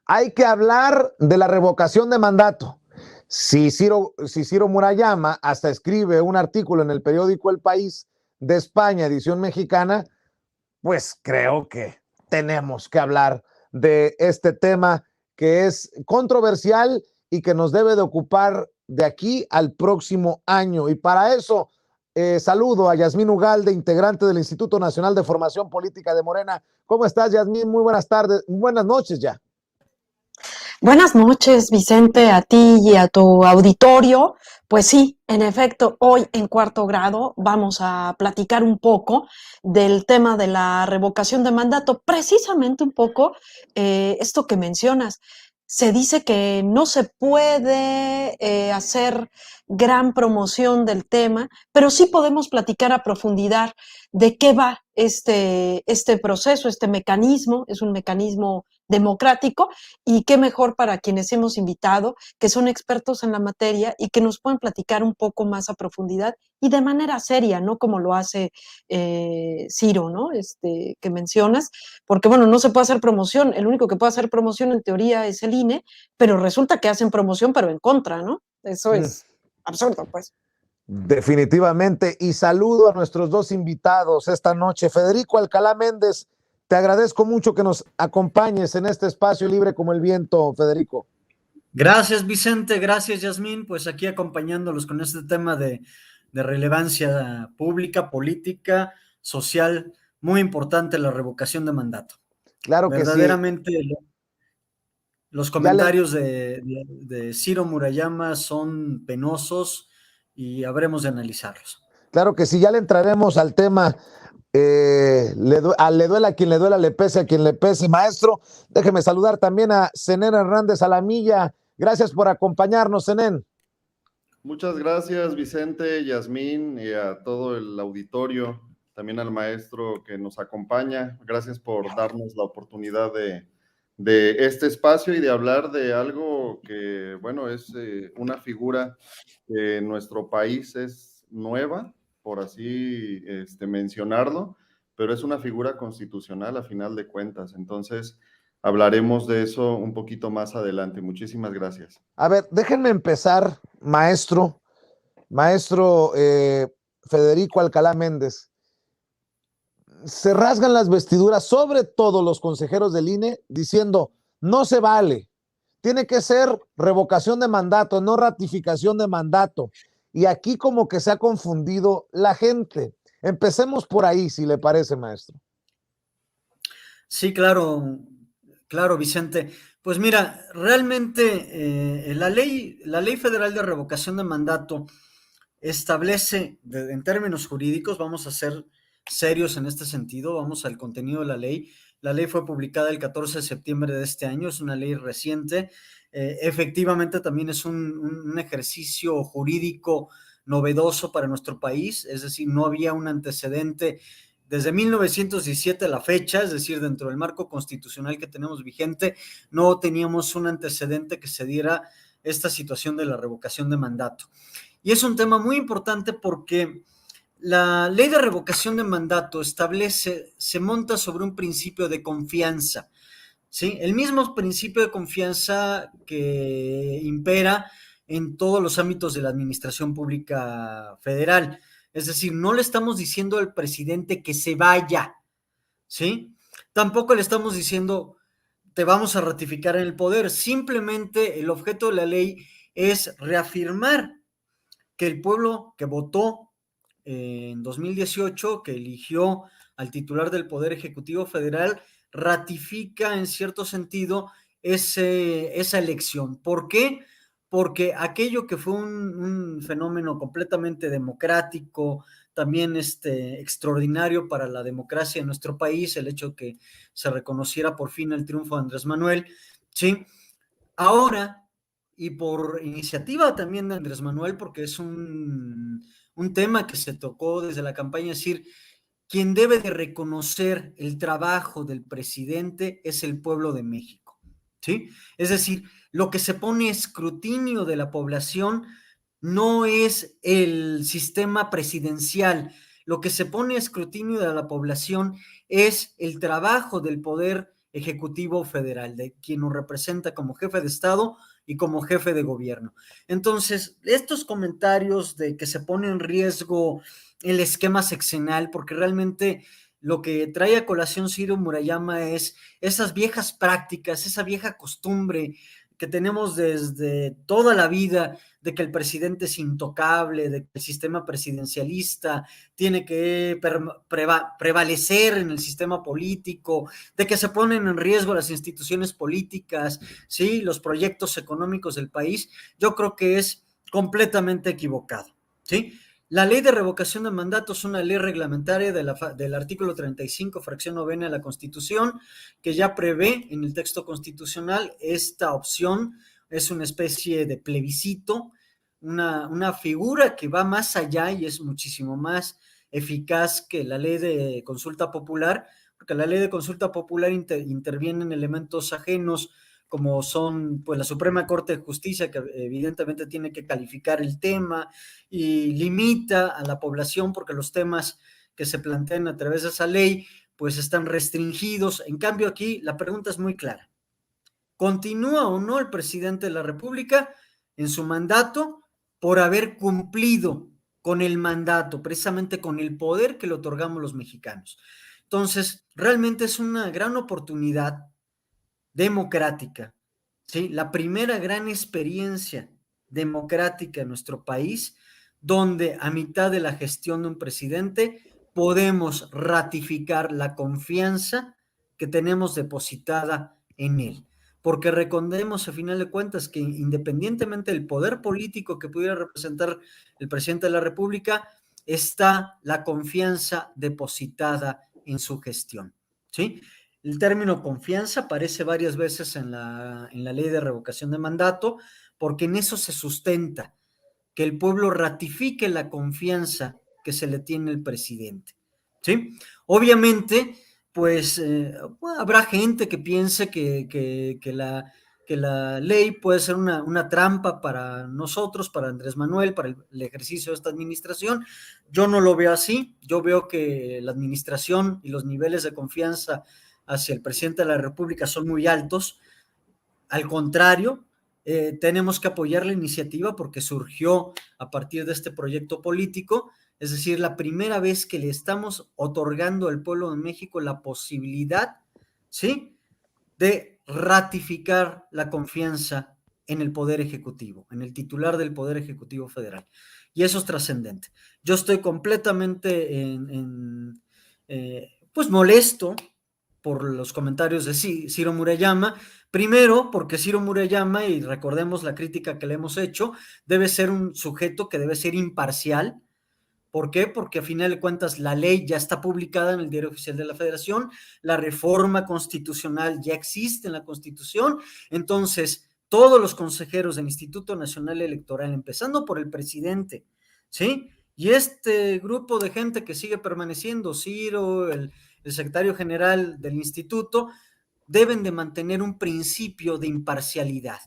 Hay que hablar de la revocación de mandato. Si Ciro Murayama hasta escribe un artículo en el periódico El País de España, edición mexicana, pues creo que tenemos que hablar de este tema que es controversial y que nos debe de ocupar de aquí al próximo año. Y para eso saludo a Yasmín Ugalde, integrante del Instituto Nacional de Formación Política de Morena. ¿Cómo estás, Yasmín? Muy buenas tardes, buenas noches ya. Buenas noches, Vicente, a ti y a tu auditorio. Pues sí, en efecto, hoy en cuarto grado vamos a platicar un poco del tema de la revocación de mandato, precisamente un poco esto que mencionas. Se dice que no se puede hacer gran promoción del tema, pero sí podemos platicar a profundidad de qué va este proceso, este mecanismo. Es un mecanismo democrático y qué mejor para quienes hemos invitado, que son expertos en la materia y que nos pueden platicar un poco más a profundidad y de manera seria, no como lo hace Ciro, ¿no? Que mencionas, porque bueno, no se puede hacer promoción, el único que puede hacer promoción en teoría es el INE, pero resulta que hacen promoción pero en contra, ¿no? Eso es absurdo, pues. Definitivamente. Y saludo a nuestros dos invitados esta noche. Federico Alcalá Méndez, te agradezco mucho que nos acompañes en este espacio libre como el viento, Federico. Gracias, Vicente. Gracias, Yasmín. Pues aquí acompañándolos con este tema de relevancia pública, política, social, muy importante, la revocación de mandato. Claro que verdaderamente sí. Los comentarios de Ciro Murayama son penosos y habremos de analizarlos. Claro que sí, ya le entraremos al tema. Le duela a quien le duela, le pese a quien le pese. Maestro, déjeme saludar también a Zenén Hernández Alamilla. Gracias por acompañarnos, Zenén. Muchas gracias, Vicente, Yasmín, y a todo el auditorio, también al maestro que nos acompaña. Gracias por darnos la oportunidad de este espacio y de hablar de algo que, bueno, es una figura que en nuestro país es nueva, por así mencionarlo, pero es una figura constitucional a final de cuentas. Entonces, hablaremos de eso un poquito más adelante. Muchísimas gracias. A ver, déjenme empezar, maestro Federico Alcalá Méndez. Se rasgan las vestiduras, sobre todo los consejeros del INE, diciendo, no se vale, tiene que ser revocación de mandato, no ratificación de mandato. Y aquí como que se ha confundido la gente. Empecemos por ahí, si le parece, maestro. Sí, claro, Vicente. Pues mira, realmente la ley federal de revocación de mandato establece, en términos jurídicos, vamos a ser serios en este sentido, vamos al contenido de la ley. La ley fue publicada el 14 de septiembre de este año, es una ley reciente. Efectivamente, también es un ejercicio jurídico novedoso para nuestro país, es decir, no había un antecedente desde 1917 a la fecha, es decir, dentro del marco constitucional que tenemos vigente, no teníamos un antecedente que se diera esta situación de la revocación de mandato. Y es un tema muy importante porque la ley de revocación de mandato se monta sobre un principio de confianza, ¿sí? El mismo principio de confianza que impera en todos los ámbitos de la administración pública federal. Es decir, no le estamos diciendo al presidente que se vaya, ¿sí? Tampoco le estamos diciendo te vamos a ratificar en el poder. Simplemente el objeto de la ley es reafirmar que el pueblo que votó en 2018, que eligió al titular del Poder Ejecutivo Federal, ratifica en cierto sentido esa elección. ¿Por qué? Porque aquello que fue un fenómeno completamente democrático, también extraordinario para la democracia en nuestro país, el hecho de que se reconociera por fin el triunfo de Andrés Manuel, ¿sí? Ahora, y por iniciativa también de Andrés Manuel, porque es un tema que se tocó desde la campaña, es decir, quien debe de reconocer el trabajo del presidente es el pueblo de México, ¿sí? Es decir, lo que se pone escrutinio de la población no es el sistema presidencial, lo que se pone escrutinio de la población es el trabajo del poder Ejecutivo Federal, de quien nos representa como jefe de Estado y como jefe de gobierno. Entonces, estos comentarios de que se pone en riesgo el esquema sexenal, porque realmente lo que trae a colación Ciro Murayama es esas viejas prácticas, esa vieja costumbre que tenemos desde toda la vida de que el presidente es intocable, de que el sistema presidencialista tiene que prevalecer en el sistema político, de que se ponen en riesgo las instituciones políticas, ¿sí? Los proyectos económicos del país. Yo creo que es completamente equivocado, ¿sí? La ley de revocación de mandato es una ley reglamentaria del artículo 35, fracción novena de la Constitución, que ya prevé en el texto constitucional esta opción. Es una especie de plebiscito, una figura que va más allá y es muchísimo más eficaz que la ley de consulta popular, porque la ley de consulta popular interviene en elementos ajenos como son pues la Suprema Corte de Justicia, que evidentemente tiene que calificar el tema y limita a la población porque los temas que se plantean a través de esa ley pues están restringidos. En cambio aquí la pregunta es muy clara. ¿Continúa o no el presidente de la República en su mandato por haber cumplido con el mandato, precisamente con el poder que le otorgamos los mexicanos? Entonces, realmente es una gran oportunidad democrática, ¿sí? La primera gran experiencia democrática en nuestro país, donde a mitad de la gestión de un presidente podemos ratificar la confianza que tenemos depositada en él. Porque recordemos, a final de cuentas, que independientemente del poder político que pudiera representar el presidente de la República, está la confianza depositada en su gestión, ¿sí? El término confianza aparece varias veces en la ley de revocación de mandato, porque en eso se sustenta, que el pueblo ratifique la confianza que se le tiene al presidente, ¿sí? Obviamente, pues habrá gente que piense que la ley puede ser una trampa para nosotros, para Andrés Manuel, para el ejercicio de esta administración. Yo no lo veo así. Yo veo que la administración y los niveles de confianza hacia el presidente de la República son muy altos. Al contrario, tenemos que apoyar la iniciativa porque surgió a partir de este proyecto político, es decir, la primera vez que le estamos otorgando al pueblo de México la posibilidad, ¿sí?, de ratificar la confianza en el Poder Ejecutivo, en el titular del Poder Ejecutivo Federal. Y eso es trascendente. Yo estoy completamente pues molesto por los comentarios de Ciro Murayama. Primero, porque Ciro Murayama, y recordemos la crítica que le hemos hecho, debe ser un sujeto que debe ser imparcial. ¿Por qué? Porque a final de cuentas la ley ya está publicada en el Diario Oficial de la Federación, la reforma constitucional ya existe en la Constitución, entonces todos los consejeros del Instituto Nacional Electoral, empezando por el presidente, ¿sí?, y este grupo de gente que sigue permaneciendo, Ciro, el secretario general del instituto, deben de mantener un principio de imparcialidad.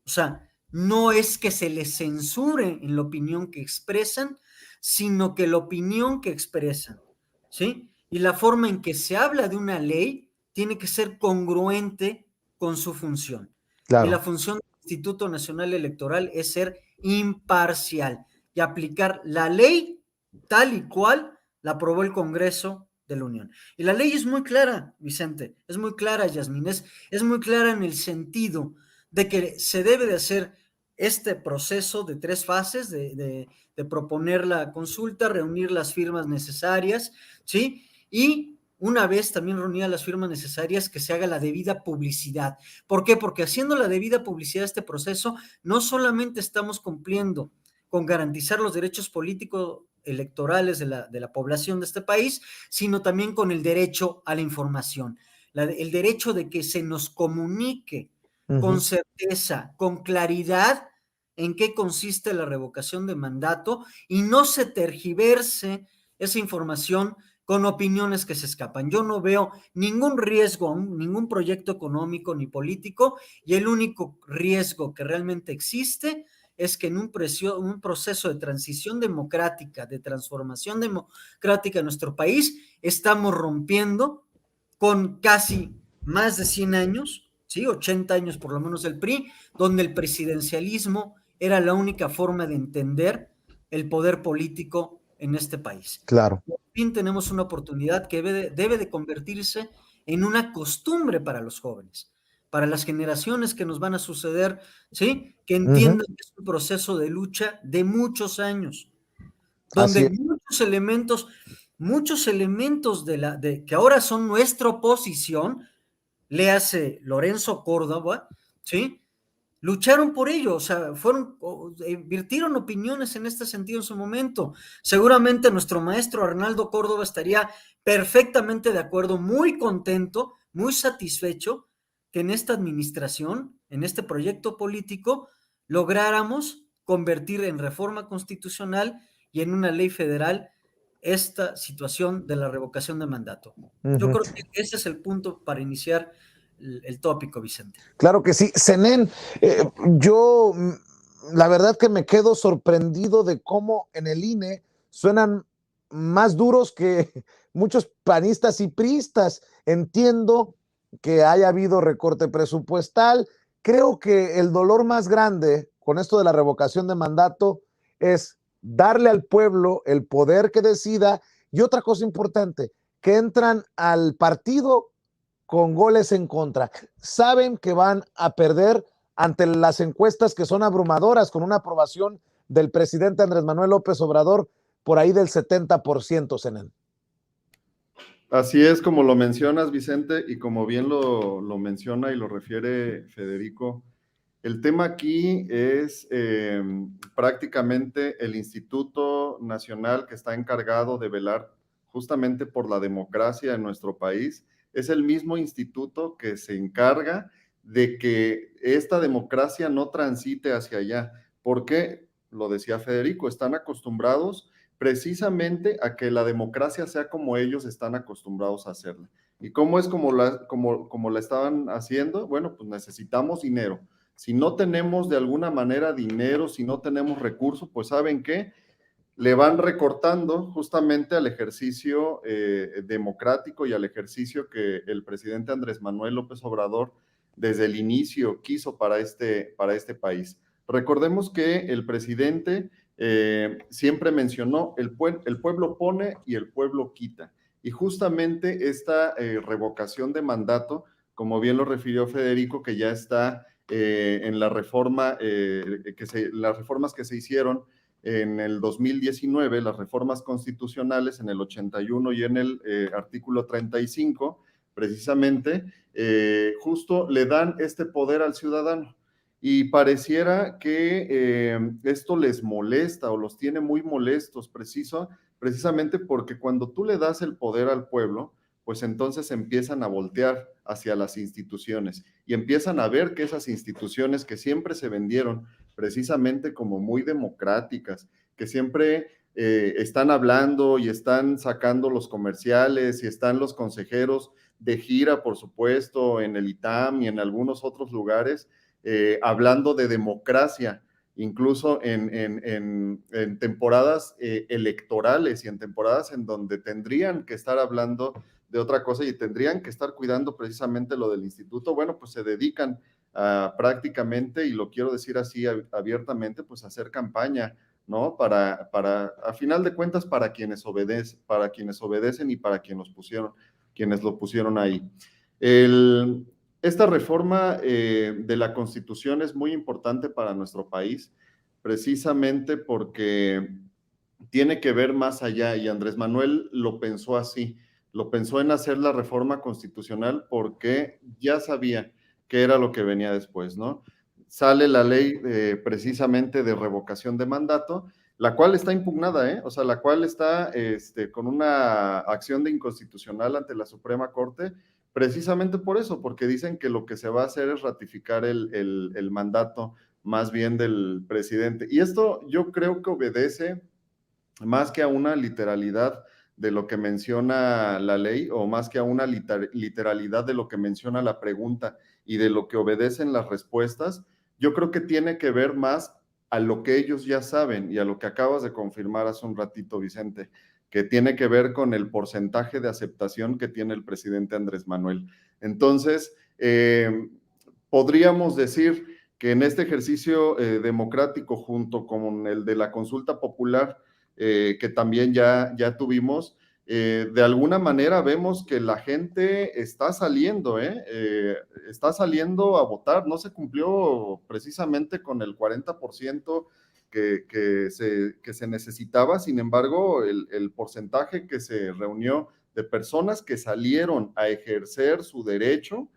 O sea, no es que se les censure en la opinión que expresan, sino que la opinión que expresan, ¿sí?, y la forma en que se habla de una ley tiene que ser congruente con su función. Claro. Y la función del Instituto Nacional Electoral es ser imparcial y aplicar la ley tal y cual la aprobó el Congreso de la Unión. Y la ley es muy clara, Vicente, es muy clara, Yasmín, es muy clara en el sentido de que se debe de hacer este proceso de 3 fases, de proponer la consulta, reunir las firmas necesarias, ¿sí? Y una vez también reunidas las firmas necesarias, que se haga la debida publicidad. ¿Por qué? Porque haciendo la debida publicidad de este proceso, no solamente estamos cumpliendo con garantizar los derechos políticos electorales de la población de este país, sino también con el derecho a la información, el derecho de que se nos comunique con certeza, con claridad, en qué consiste la revocación de mandato y no se tergiverse esa información con opiniones que se escapan. Yo no veo ningún riesgo, ningún proyecto económico ni político, y el único riesgo que realmente existe es que en un proceso de transición democrática, de transformación democrática en nuestro país, estamos rompiendo con casi más de 100 años, ¿sí? 80 años por lo menos del PRI, donde el presidencialismo era la única forma de entender el poder político en este país. Claro. Por fin tenemos una oportunidad que debe de convertirse en una costumbre para los jóvenes, para las generaciones que nos van a suceder, ¿sí? Que entiendan que es un proceso de lucha de muchos años, Así donde es. muchos elementos que ahora son nuestra oposición, le hace Lorenzo Córdoba, ¿sí? Lucharon por ello, o sea, virtieron opiniones en este sentido en su momento. Seguramente nuestro maestro Arnaldo Córdoba estaría perfectamente de acuerdo, muy contento, muy satisfecho que en esta administración, en este proyecto político, lográramos convertir en reforma constitucional y en una ley federal esta situación de la revocación de mandato. Yo creo que ese es el punto para iniciar el tópico, Vicente. Claro que sí. Zenén, yo la verdad que me quedo sorprendido de cómo en el INE suenan más duros que muchos panistas y priistas. Entiendo que haya habido recorte presupuestal. Creo que el dolor más grande con esto de la revocación de mandato es darle al pueblo el poder que decida, y otra cosa importante, que entran al partido con goles en contra. Saben que van a perder ante las encuestas que son abrumadoras, con una aprobación del presidente Andrés Manuel López Obrador por ahí del 70%, Zenén. Así es como lo mencionas, Vicente, y como bien lo menciona y lo refiere Federico. El tema aquí es prácticamente el Instituto Nacional que está encargado de velar justamente por la democracia en nuestro país. Es el mismo instituto que se encarga de que esta democracia no transite hacia allá. Porque, lo decía Federico, están acostumbrados precisamente a que la democracia sea como ellos están acostumbrados a hacerla. ¿Y cómo es como la estaban haciendo? Bueno, pues necesitamos dinero. Si no tenemos de alguna manera dinero, si no tenemos recursos, pues ¿saben qué? Le van recortando justamente al ejercicio democrático y al ejercicio que el presidente Andrés Manuel López Obrador desde el inicio quiso para este país. Recordemos que el presidente siempre mencionó el pueblo pone y el pueblo quita. Y justamente esta revocación de mandato, como bien lo refirió Federico, que ya está en la reforma, las reformas que se hicieron en el 2019, las reformas constitucionales en el 81 y en el artículo 35, precisamente, justo le dan este poder al ciudadano. Y pareciera que esto les molesta o los tiene muy molestos, precisamente porque cuando tú le das el poder al pueblo, pues entonces empiezan a voltear hacia las instituciones y empiezan a ver que esas instituciones que siempre se vendieron precisamente como muy democráticas, que siempre están hablando y están sacando los comerciales y están los consejeros de gira, por supuesto, en el ITAM y en algunos otros lugares, hablando de democracia, incluso en temporadas electorales y en temporadas en donde tendrían que estar hablando de otra cosa y tendrían que estar cuidando precisamente lo del instituto. Bueno, pues se dedican prácticamente, y lo quiero decir así abiertamente, pues a hacer campaña, ¿no? A final de cuentas, para quienes obedecen y para quienes lo pusieron ahí. Esta reforma de la Constitución es muy importante para nuestro país, precisamente porque tiene que ver más allá, y Andrés Manuel lo pensó así, lo pensó en hacer la reforma constitucional porque ya sabía que era lo que venía después, ¿no? Sale la ley precisamente de revocación de mandato, la cual está impugnada, ¿eh? O sea, la cual está con una acción de inconstitucional ante la Suprema Corte, precisamente por eso, porque dicen que lo que se va a hacer es ratificar el mandato más bien del presidente. Y esto yo creo que obedece más que a una literalidad de lo que menciona la ley, o más que a una literalidad de lo que menciona la pregunta y de lo que obedecen las respuestas, yo creo que tiene que ver más a lo que ellos ya saben y a lo que acabas de confirmar hace un ratito, Vicente, que tiene que ver con el porcentaje de aceptación que tiene el presidente Andrés Manuel. Entonces, podríamos decir que en este ejercicio democrático, junto con el de la consulta popular, que también ya tuvimos, de alguna manera vemos que la gente está saliendo a votar. No se cumplió precisamente con el 40% que se necesitaba. Sin embargo, el porcentaje que se reunió de personas que salieron a ejercer su derecho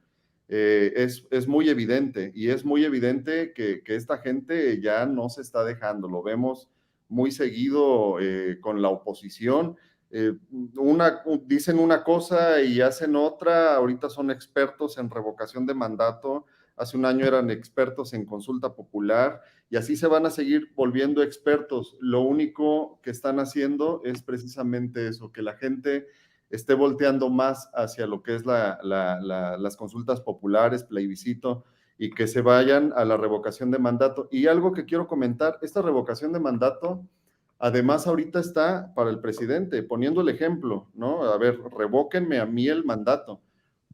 es muy evidente, y es muy evidente que esta gente ya no se está dejando. Lo vemos muy seguido con la oposición. Dicen una cosa y hacen otra. Ahorita son expertos en revocación de mandato, hace un año eran expertos en consulta popular, y así se van a seguir volviendo expertos. Lo único que están haciendo es precisamente eso, que la gente esté volteando más hacia lo que es las consultas populares, plebiscito, y que se vayan a la revocación de mandato. Y algo que quiero comentar, esta revocación de mandato, además ahorita está para el presidente, poniendo el ejemplo, ¿no? A ver, revóquenme a mí el mandato.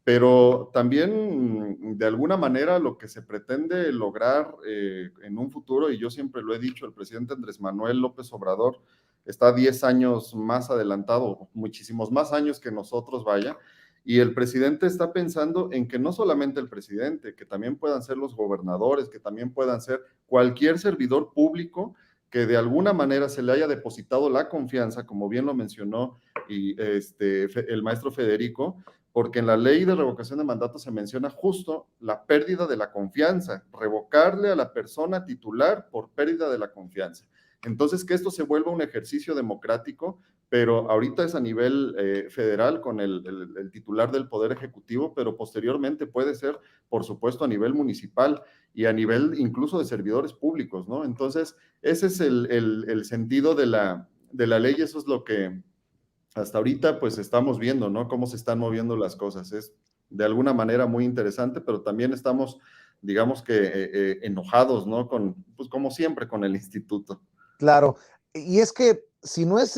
Pero también, de alguna manera, lo que se pretende lograr en un futuro, y yo siempre lo he dicho, el presidente Andrés Manuel López Obrador está 10 años más adelantado, muchísimos más años que nosotros, vaya, y el presidente está pensando en que no solamente el presidente, que también puedan ser los gobernadores, que también puedan ser cualquier servidor público que de alguna manera se le haya depositado la confianza, como bien lo mencionó el maestro Federico, porque en la ley de revocación de mandato se menciona justo la pérdida de la confianza, revocarle a la persona titular por pérdida de la confianza. Entonces, que esto se vuelva un ejercicio democrático, pero ahorita es a nivel federal con el titular del Poder Ejecutivo, pero posteriormente puede ser, por supuesto, a nivel municipal y a nivel incluso de servidores públicos, ¿no? Entonces, ese es el sentido de la ley, y eso es lo que hasta ahorita pues estamos viendo, ¿no? Cómo se están moviendo las cosas. Es de alguna manera muy interesante, pero también estamos, digamos que enojados, ¿no? Pues como siempre con el instituto. Claro, y es que si no es